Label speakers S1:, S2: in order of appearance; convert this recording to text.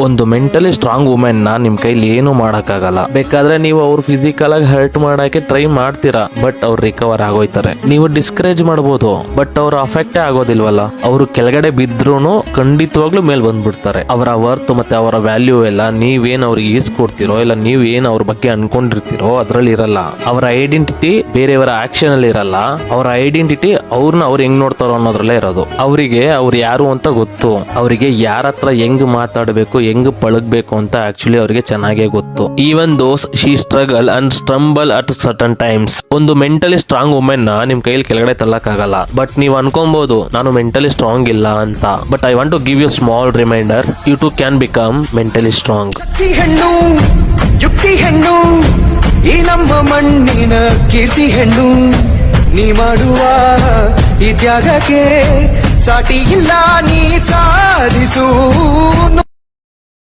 S1: ಒಂದು mentally strong women ನ ನಿಮ್ ಕೈಲಿ ಏನು ಮಾಡಕ್ಕಾಗಲ್ಲ. ಬೇಕಾದ್ರೆ ನೀವು ಅವ್ರು ಫಿಸಿಕಲ್ ಆಗಿ ಹರ್ಟ್ ಮಾಡಕ್ಕೆ ಟ್ರೈ ಮಾಡ್ತೀರಾ, ಬಟ್ ಅವ್ರು ರಿಕವರ್ ಆಗೋಯ್ತಾರೆ. ನೀವು ಡಿಸ್ಕರೇಜ್ ಮಾಡ್ಬೋದು, ಬಟ್ ಅವ್ರು ಅಫೆಕ್ಟೇ ಆಗೋದಿಲ್ವಲ್ಲ. ಅವರು ಕೆಳಗಡೆ ಬಿದ್ರೂನು ಖಂಡಿತವಾಗ್ಲೂ ಮೇಲ್ ಬಂದ್ಬಿಡ್ತಾರೆ. ಅವರ ವರ್ತ್ ಮತ್ತೆ ಅವರ ವ್ಯಾಲ್ಯೂ ಎಲ್ಲ ನೀವೇನ್ ಅವ್ರಿಗೆ ಈಸ್ಕೊಡ್ತಿರೋ ಇಲ್ಲ ನೀವ್ ಏನ್ ಅವ್ರ ಬಗ್ಗೆ ಅನ್ಕೊಂಡಿರ್ತೀರೋ ಅದ್ರಲ್ಲಿ ಇರಲ್ಲ. ಅವರ ಐಡೆಂಟಿಟಿ ಬೇರೆಯವರ ಆಕ್ಷನ್ ಅಲ್ಲಿ ಇರಲ್ಲ. ಅವರ ಐಡೆಂಟಿಟಿ ಅವ್ರನ್ನ ಅವ್ರು ಹೆಂಗ್ ನೋಡ್ತಾರೋ ಅನ್ನೋದ್ರಲ್ಲೇ ಇರೋದು. ಅವರಿಗೆ ಅವ್ರು ಯಾರು ಅಂತ ಗೊತ್ತು. ಅವರಿಗೆ ಯಾರ ಹತ್ರ ಹೆಂಗ್ ಮಾತಾಡ್ಬೇಕು, ಹೆಂಗ್ ಪಳಗ್ಬೇಕು ಅಂತ ಆಕ್ಚುಲಿ ಅವರಿಗೆ ಚೆನ್ನಾಗೇ ಗೊತ್ತು. Even those she struggle and stumble at certain times. ಒಂದು ಮೆಂಟಲಿ ಸ್ಟ್ರಾಂಗ್ ವುಮೆನ್ ನ ನಿಮ್ ಕೈಲಿ ಕೆಳಗಡೆ ತಳ್ಳಕ್ಕಾಗಲ್ಲ. ಬಟ್ ನೀವು ಅನ್ಕೊಬಹುದು ನಾನು ಮೆಂಟಲಿ ಸ್ಟ್ರಾಂಗ್ ಇಲ್ಲ ಅಂತ. But I want to give you small reminder, you to can become mentally strong.
S2: ಯುಕ್ತಿ ಹೆಣ್ಣು ಈ ನಮ್ಮ ಮಣ್ಣಿನ ಕೀರ್ತಿ ಹೆಣ್ಣು, ನೀ ಮಾಡುವ ಈ ತ್ಯಾಗಕ್ಕೆ ಸಾಟಿ ಇಲ್ಲ, ನೀ ಸಾಧಿಸು.